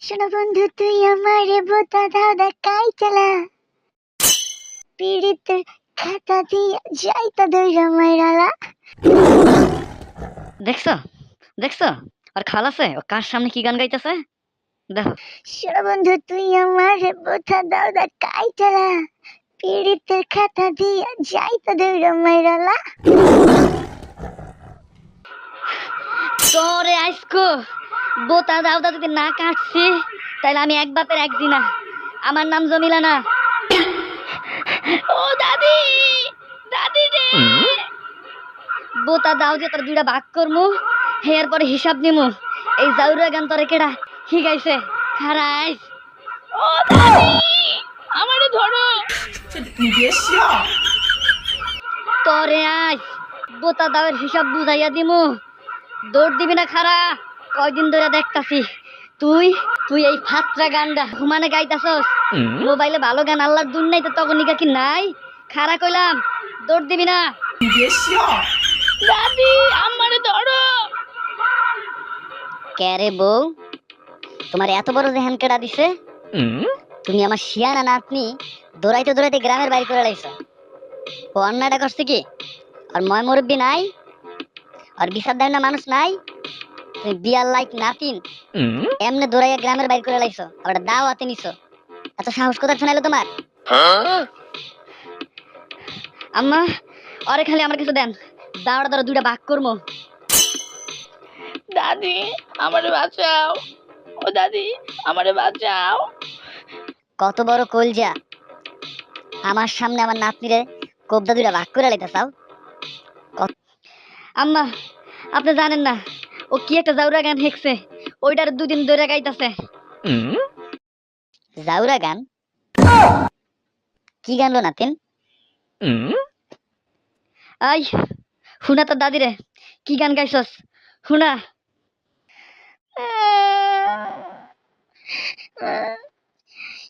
শোনো বন্ধু তুই আমারে বোতা দাদা কাই চালা পীড়িতের খাতা দিয়া যাইতা দইরা মাইরালা। দেখছো দেখছো আর খালাসে ও কার সামনে কি গান গাইতেছে দেখো। শোনো বন্ধু তুই আমারে বোতা দাদা কাই চালা পীড়িতের খাতা দিয়া যাইতা দইরা মাইরালা। তোরে আইসকো বোতা দাউদা যদি না কাটছি তাহলে আমি এক বাপের এক দিনা। আমার নাম জমিলা না। ও দাদি দাদি রে বোতা দাও যে তোর দুইটা ভাগ করমু হেয়ার পরে হিসাব নিমু। এই জাউরা গান তোরে কেডা শিখাইছে খারাইস। ও দাদি আমারে ধরো তোরে আইস বোতা দাওয়ের হিসাব বুঝাইয়া দিমু। দৌড় দিবি না খারা, কয়দিন ধরে দেখতাছি তুই তুই এই ফাত্রা গানটা ঘুমানে গাইতাছস। মোবাইলে ভালো গান আল্লাহর দুন নাই তো তখন নিকা কি নাই? খারা কইলাম দৌড় দিবি না। দাদি আমারে ধরো। ক্যারে বউ তোমার এত বড় জেহান কেডা দিছে? তুমি আমার শিয়ানা নাতনি দৌড়াইতে দৌড়াইতে গ্রামের বাইরে করে লাইছো। ও অন্যায়টা করছে কি? আর ময় মুরব্বী নাই? আর বিচার দেয় না মানুষ নাই? তুমি বিয়ার লাইক নাতিন এমনে দৌড়াইয়া গ্রামের বাইরে করে লাইছো, আবার দাওয়াতে নিছো। এত সাহস কোথা শোনাইলো তোমার? আম্মা আরে খালি আমার কিছু দেন, দাওড়া দাওড়া দুইটা ভাগ করবো। দাদি আমারে বাঁচাও, ও দাদি আমারে বাঁচাও। কত বড় কলজা, আমার সামনে আমার নাতনিরে কোবদা দুইটা ভাগ করে লাইতে চাও? আম্মা আপনি জানেন না ও কি একটা জাউরা গান হেঁকছে, ওইটার দুদিন ধরে গাইতাছে। জাউরা গান? কি গানলো নাতিন? আই হুনা তোর দাদি রে কি গান গাইছস হুনা।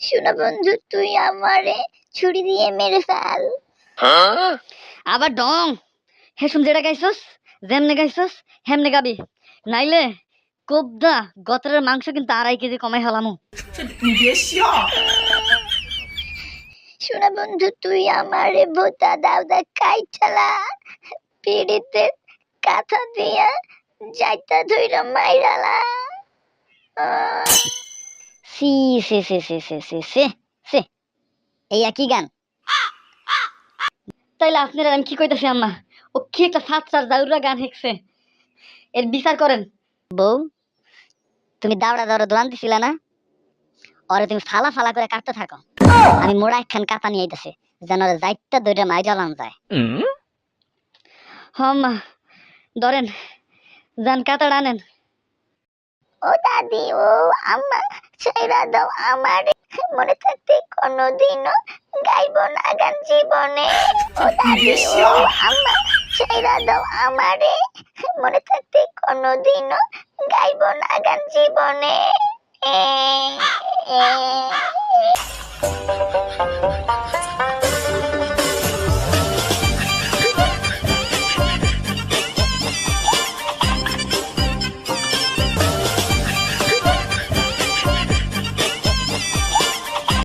শোনো বন্ধু তুই আমারে ছুরি দিয়ে মেরে ফেল। আবার ডং হেসুম যেটা গাইছস যেমনে গাইছস হেমনে গাবি, নাইলে কোবদা গতরের মাংস কিন্তু 2.5 কেজি কমাই হলামু। শোনো বন্ধু তুই আমারে বোতা দাউদা কাই চালা পীড়িতের কাঁথা দিয়া যাইতা ধইরা মাইরালা। সি সে সে সে সে সে সে সে এই একই গান। তাইলে আপনারা আমি কি কইতাছি আম্মা, ও কি একটা সাতটার জাউরা গান হেঁকছে, এর বিচার করেন। বউ তুমি দাওড়া দাওড়া দোয়ান দিছিলা না, ওরে তুমি ফালা ফালা করে কাটতে থাকো। আমি মোড়া একখান কাতা নিয়ে আইতাছি যেন ওরে যাইতা দইটা মাই জ্বালান যায়। মা ধরেন যান কাতাড় আনেন। ও দাদি ও আম্মা ছেড়া দাও আমারে, মনে থাকতে কোনোদিনও গাইব না গান জীবনে। ও দাদি ও আম্মা ছেড়া দাও আমারে, মনে থাকতে কোনোদিনও গাইব না গান জীবনে। এ, এ, এ।